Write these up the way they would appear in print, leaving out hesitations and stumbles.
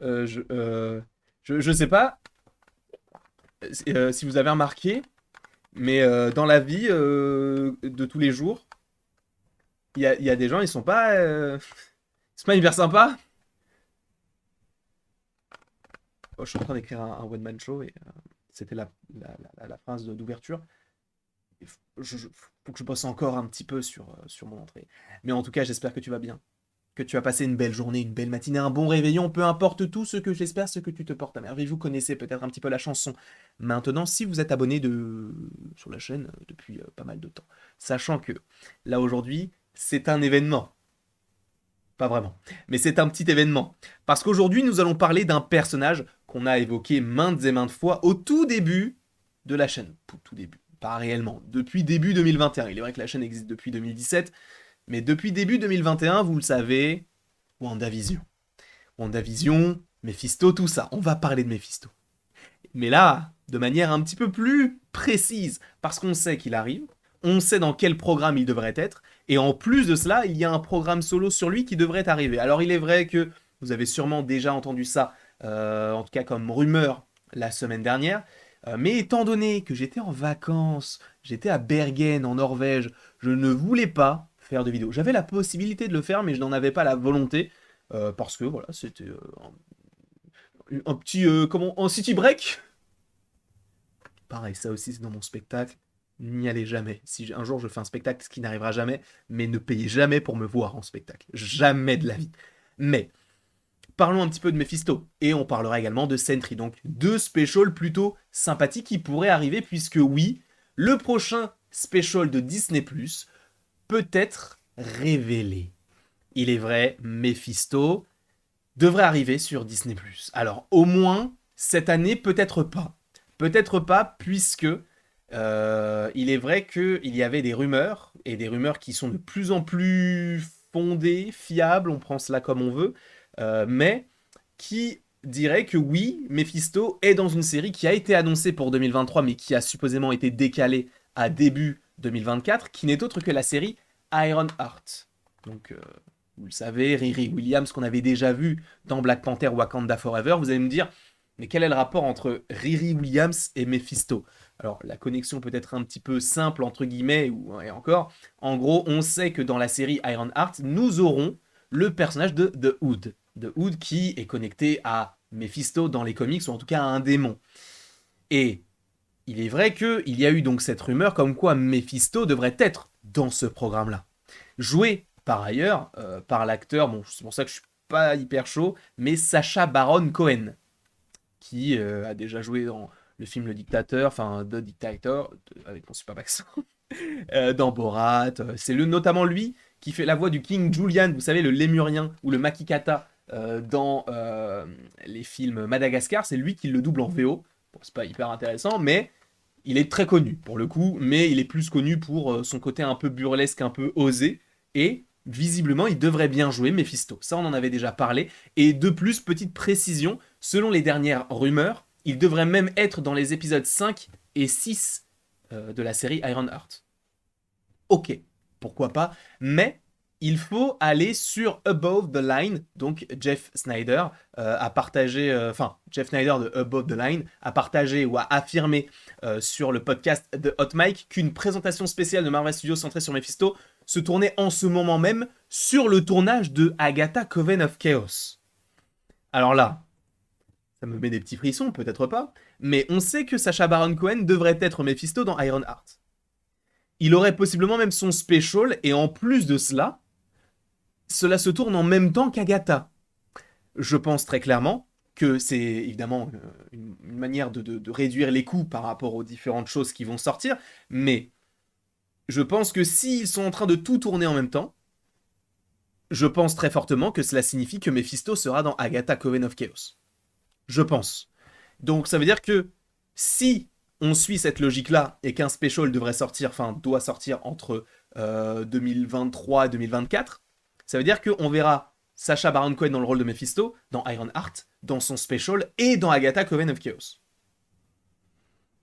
Je sais pas si vous avez remarqué, mais dans la vie de tous les jours, il y a des gens, ils sont pas hyper sympas. Oh, je suis en train d'écrire un one-man show et c'était la phrase d'ouverture. Faut que je bosse encore un petit peu sur mon entrée. Mais en tout cas, j'espère que tu vas bien. Que tu as passé une belle journée, une belle matinée, un bon réveillon, peu importe tout ce que j'espère, ce que tu te portes à merveille. Vous connaissez peut-être un petit peu la chanson. Maintenant, si vous êtes abonné sur la chaîne depuis pas mal de temps, sachant que là aujourd'hui, c'est un événement. Pas vraiment. Mais c'est un petit événement. Parce qu'aujourd'hui, nous allons parler d'un personnage qu'on a évoqué maintes et maintes fois au tout début de la chaîne. Tout début. Pas réellement. Depuis début 2021. Il est vrai que la chaîne existe depuis 2017. Mais depuis début 2021, vous le savez, WandaVision. WandaVision, Mephisto, tout ça. On va parler de Mephisto. Mais là, de manière un petit peu plus précise, parce qu'on sait qu'il arrive, on sait dans quel programme il devrait être, et en plus de cela, il y a un programme solo sur lui qui devrait arriver. Alors il est vrai que vous avez sûrement déjà entendu ça, en tout cas comme rumeur, la semaine dernière, mais étant donné que j'étais en vacances, j'étais à Bergen en Norvège, je ne voulais pas faire de vidéo. J'avais la possibilité de le faire, mais je n'en avais pas la volonté, parce que voilà, c'était un petit, comment, un city break. Pareil, ça aussi c'est dans mon spectacle. N'y allez jamais. Si un jour je fais un spectacle, ce qui n'arrivera jamais, mais ne payez jamais pour me voir en spectacle. Jamais de la vie. Mais parlons un petit peu de Mephisto. Et on parlera également de Sentry. Donc deux specials plutôt sympathiques qui pourraient arriver, puisque oui, le prochain special de Disney Plus peut être révélé. Il est vrai, Mephisto devrait arriver sur Disney+. Alors, au moins, cette année, peut-être pas. Peut-être pas, puisque il est vrai qu'il y avait des rumeurs, et des rumeurs qui sont de plus en plus fondées, fiables, on prend cela comme on veut, mais qui dirait que oui, Mephisto est dans une série qui a été annoncée pour 2023, mais qui a supposément été décalée à début 2024, qui n'est autre que la série Iron Heart. Donc, vous le savez, Riri Williams, qu'on avait déjà vu dans Black Panther Wakanda Forever, vous allez me dire, mais quel est le rapport entre Riri Williams et Mephisto? Alors, la connexion peut être un petit peu simple, entre guillemets, et encore. En gros, on sait que dans la série Iron Heart, nous aurons le personnage de The Hood. The Hood qui est connecté à Mephisto dans les comics, ou en tout cas à un démon. Et il est vrai qu'il y a eu donc cette rumeur comme quoi Mephisto devrait être dans ce programme-là. Joué par ailleurs par l'acteur, bon c'est pour ça que je suis pas hyper chaud, mais Sacha Baron Cohen, qui a déjà joué dans le film Le Dictateur, enfin The Dictator, avec mon super accent, dans Borat. C'est notamment lui qui fait la voix du King Julian, vous savez, le lémurien ou le Makikata dans les films Madagascar. C'est lui qui le double en VO. Bon, c'est pas hyper intéressant, mais il est très connu pour le coup, mais il est plus connu pour son côté un peu burlesque, un peu osé. Et visiblement, il devrait bien jouer Mephisto. Ça, on en avait déjà parlé. Et de plus, petite précision, selon les dernières rumeurs, il devrait même être dans les épisodes 5 et 6 de la série Iron Heart. Ok, pourquoi pas, mais il faut aller sur Above the Line, donc Jeff Snyder a partagé, enfin Jeff Snyder de Above the Line a partagé ou a affirmé sur le podcast de Hot Mike qu'une présentation spéciale de Marvel Studios centrée sur Mephisto se tournait en ce moment même sur le tournage de Agatha Coven of Chaos. Alors là, ça me met des petits frissons, peut-être pas, mais on sait que Sacha Baron Cohen devrait être Mephisto dans Iron Heart. Il aurait possiblement même son special, et en plus de cela, cela se tourne en même temps qu'Agatha. Je pense très clairement que c'est évidemment une manière de réduire les coûts par rapport aux différentes choses qui vont sortir, mais je pense que s'ils sont en train de tout tourner en même temps, je pense très fortement que cela signifie que Mephisto sera dans Agatha Coven of Chaos. Je pense. Donc ça veut dire que si on suit cette logique-là et qu'un special devrait sortir, enfin doit sortir entre 2023 et 2024, ça veut dire qu'on verra Sacha Baron Cohen dans le rôle de Mephisto, dans Iron Heart, dans son special et dans Agatha Coven of Chaos.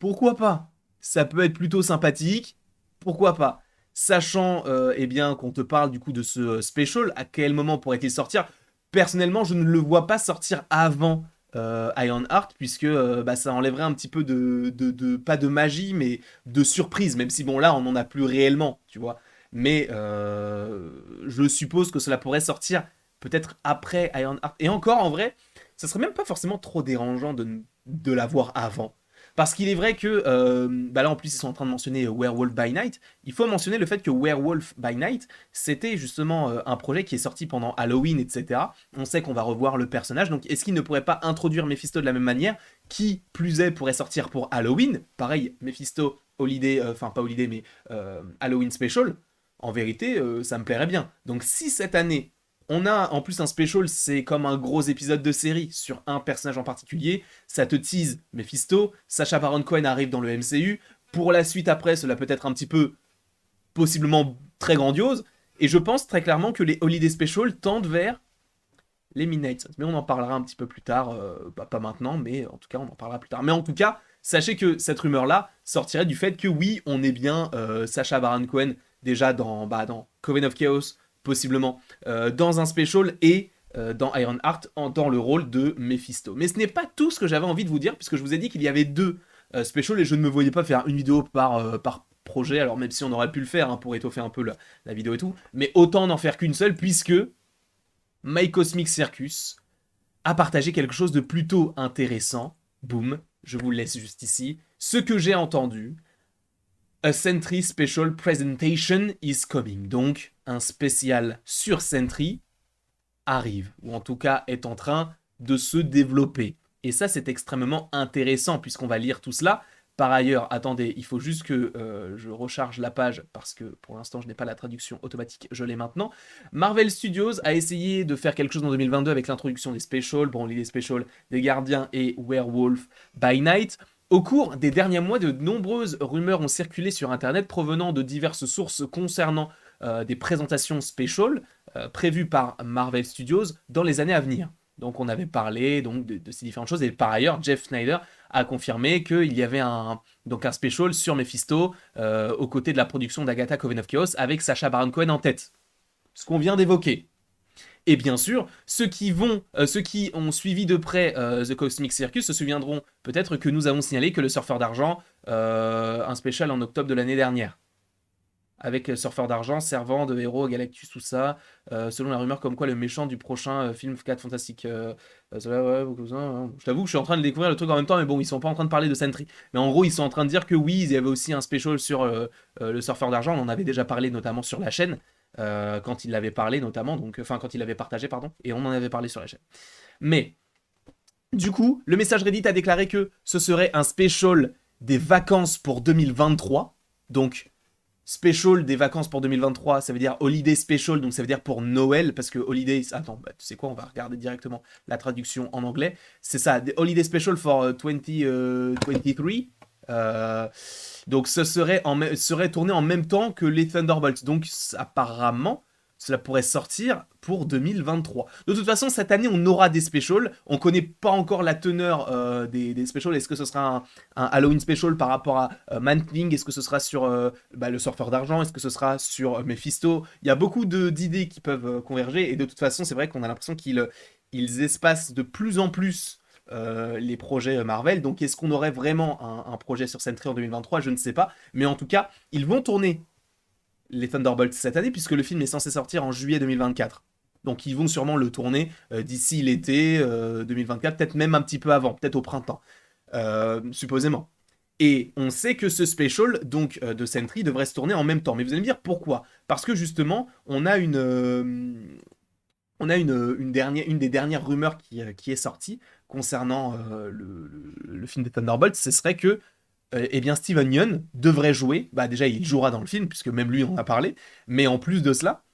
Pourquoi pas? Ça peut être plutôt sympathique. Pourquoi pas? Sachant eh bien qu'on te parle du coup de ce special, à quel moment pourrait-il sortir? Personnellement, je ne le vois pas sortir avant Ironheart, puisque ça enlèverait un petit peu pas de magie, mais de surprise, même si bon là, on n'en a plus réellement, tu vois. Mais je suppose que cela pourrait sortir peut-être après Ironheart. Et encore, en vrai, ça serait même pas forcément trop dérangeant de l'avoir avant. Parce qu'il est vrai que, là en plus ils sont en train de mentionner Werewolf by Night, il faut mentionner le fait que Werewolf by Night, c'était justement un projet qui est sorti pendant Halloween, etc. On sait qu'on va revoir le personnage, donc est-ce qu'il ne pourrait pas introduire Mephisto de la même manière, qui plus est pourrait sortir pour Halloween, pareil, Mephisto Holiday, enfin pas Holiday mais Halloween Special, en vérité ça me plairait bien. Donc si cette année on a en plus un special, c'est comme un gros épisode de série sur un personnage en particulier, ça te tease Mephisto, Sacha Baron Cohen arrive dans le MCU, pour la suite après, cela peut être un petit peu, possiblement très grandiose, et je pense très clairement que les Holiday Special tendent vers les Midnight Suns. Mais on en parlera un petit peu plus tard, pas maintenant, mais en tout cas on en parlera plus tard. Mais en tout cas, sachez que cette rumeur-là sortirait du fait que oui, on est bien Sacha Baron Cohen déjà dans Coven of Chaos, possiblement, dans un special et dans Ironheart dans le rôle de Mephisto. Mais ce n'est pas tout ce que j'avais envie de vous dire, puisque je vous ai dit qu'il y avait deux specials et je ne me voyais pas faire une vidéo par projet, alors même si on aurait pu le faire pour étoffer un peu la vidéo et tout, mais autant n'en faire qu'une seule, puisque My Cosmic Circus a partagé quelque chose de plutôt intéressant. Boum, je vous le laisse juste ici. Ce que j'ai entendu, A Sentry Special Presentation is coming. Donc, un spécial sur Sentry arrive, ou en tout cas est en train de se développer. Et ça, c'est extrêmement intéressant, puisqu'on va lire tout cela. Par ailleurs, attendez, il faut juste que je recharge la page, parce que pour l'instant, je n'ai pas la traduction automatique, je l'ai maintenant. Marvel Studios a essayé de faire quelque chose en 2022 avec l'introduction des specials, bon, l'idée special des Gardiens et Werewolf by Night. Au cours des derniers mois, de nombreuses rumeurs ont circulé sur Internet provenant de diverses sources concernant des présentations special prévues par Marvel Studios dans les années à venir. Donc on avait parlé donc, de ces différentes choses, et par ailleurs, Jeff Snyder a confirmé qu'il y avait un special sur Mephisto aux côtés de la production d'Agatha Coven of Chaos avec Sacha Baron Cohen en tête. Ce qu'on vient d'évoquer. Et bien sûr, ceux qui ont suivi de près The Cosmic Circus se souviendront peut-être que nous avons signalé que le Surfeur d'Argent, un special en octobre de l'année dernière. Avec Surfeur d'Argent, servant de héros, Galactus, tout ça, selon la rumeur comme quoi le méchant du prochain film 4 Fantastique. Je t'avoue que je suis en train de découvrir le truc en même temps, mais bon, ils sont pas en train de parler de Sentry. Mais en gros, ils sont en train de dire que oui, il y avait aussi un special sur le Surfeur d'Argent, on en avait déjà parlé notamment sur la chaîne, quand il l'avait parlé notamment, quand il l'avait partagé, pardon, et on en avait parlé sur la chaîne. Mais, du coup, le message Reddit a déclaré que ce serait un special des vacances pour 2023, donc special des vacances pour 2023, ça veut dire holiday special, donc ça veut dire pour Noël, parce que holiday, attends, tu sais quoi, on va regarder directement la traduction en anglais, c'est ça, holiday special for 2023, donc ce serait tourné en même temps que les Thunderbolts, donc apparemment, cela pourrait sortir pour 2023. De toute façon, cette année, on aura des specials. On connaît pas encore la teneur des specials. Est-ce que ce sera un Halloween special par rapport à Man-Thing? Est-ce que ce sera sur le Surfeur d'Argent? Est-ce que ce sera sur Mephisto? Il y a beaucoup d'idées qui peuvent converger. Et de toute façon, c'est vrai qu'on a l'impression qu'ils espacent de plus en plus les projets Marvel. Donc, est-ce qu'on aurait vraiment un projet sur Sentry en 2023? Je ne sais pas. Mais en tout cas, ils vont tourner les Thunderbolts cette année, puisque le film est censé sortir en juillet 2024. Donc ils vont sûrement le tourner d'ici l'été 2024, peut-être même un petit peu avant, peut-être au printemps, supposément. Et on sait que ce special donc de Sentry devrait se tourner en même temps. Mais vous allez me dire pourquoi? Parce que justement, on a une des dernières rumeurs qui est sortie concernant le film des Thunderbolts, ce serait que eh bien Steven Yeun devrait jouer, déjà il jouera dans le film, puisque même lui en a parlé, mais en plus de cela,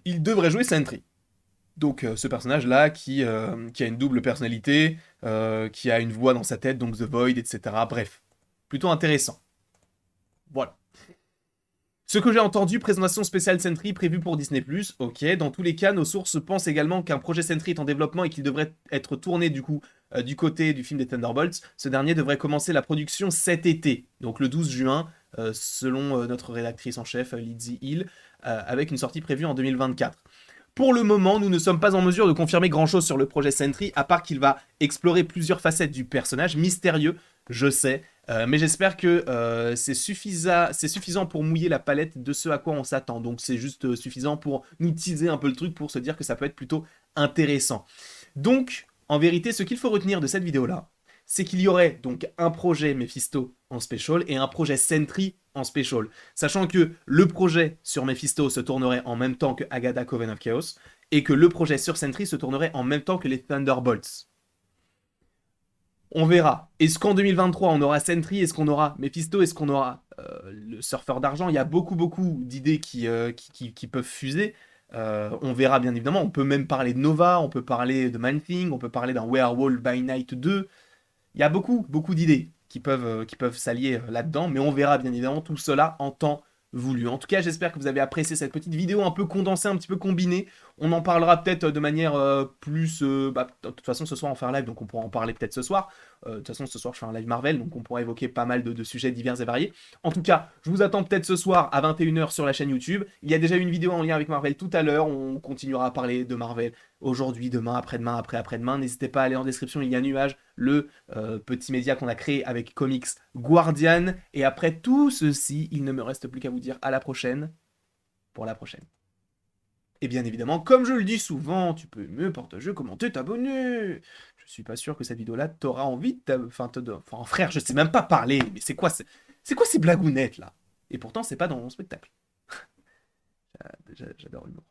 il devrait jouer Sentry. Donc ce personnage-là qui a une double personnalité, qui a une voix dans sa tête, donc The Void, etc. Bref, plutôt intéressant. Voilà. Ce que j'ai entendu, présentation spéciale Sentry prévue pour Disney+, ok. Dans tous les cas, nos sources pensent également qu'un projet Sentry est en développement et qu'il devrait être tourné du coup du côté du film des Thunderbolts. Ce dernier devrait commencer la production cet été, donc le 12 juin, selon notre rédactrice en chef, Lizzie Hill, avec une sortie prévue en 2024. Pour le moment, nous ne sommes pas en mesure de confirmer grand-chose sur le projet Sentry, à part qu'il va explorer plusieurs facettes du personnage, mystérieux, je sais, mais j'espère que c'est suffisant pour mouiller la palette de ce à quoi on s'attend. Donc c'est juste suffisant pour nous teaser un peu le truc, pour se dire que ça peut être plutôt intéressant. Donc, en vérité, ce qu'il faut retenir de cette vidéo-là, c'est qu'il y aurait donc un projet Mephisto en special et un projet Sentry en special. Sachant que le projet sur Mephisto se tournerait en même temps que Agatha Coven of Chaos et que le projet sur Sentry se tournerait en même temps que les Thunderbolts. On verra. Est-ce qu'en 2023 on aura Sentry? Est-ce qu'on aura Mephisto? Est-ce qu'on aura le surfeur d'argent? Il y a beaucoup d'idées qui peuvent fuser. On verra bien évidemment. On peut même parler de Nova, on peut parler de Man-Thing, on peut parler d'un Werewolf by Night 2. Il y a beaucoup d'idées qui peuvent s'allier là-dedans, mais on verra bien évidemment tout cela en temps voulu. En tout cas, j'espère que vous avez apprécié cette petite vidéo un peu condensée, un petit peu combinée. On en parlera peut-être de manière plus... de toute façon, ce soir, on fait un live, donc on pourra en parler peut-être ce soir. De toute façon, ce soir, je fais un live Marvel, donc on pourra évoquer pas mal de sujets divers et variés. En tout cas, je vous attends peut-être ce soir à 21h sur la chaîne YouTube. Il y a déjà une vidéo en lien avec Marvel tout à l'heure. On continuera à parler de Marvel aujourd'hui, demain, après-demain, après-après-demain. N'hésitez pas à aller en description, il y a Nuage, le petit média qu'on a créé avec Comics Guardian. Et après tout ceci, il ne me reste plus qu'à vous dire à la prochaine pour la prochaine. Et bien évidemment, comme je le dis souvent, tu peux me partager, commenter, t'abonner. Je suis pas sûr que cette vidéo-là t'aura envie de... Enfin, frère, je sais même pas parler, mais c'est quoi ces blagounettes là? Et pourtant, c'est pas dans mon spectacle. J'adore l'humour.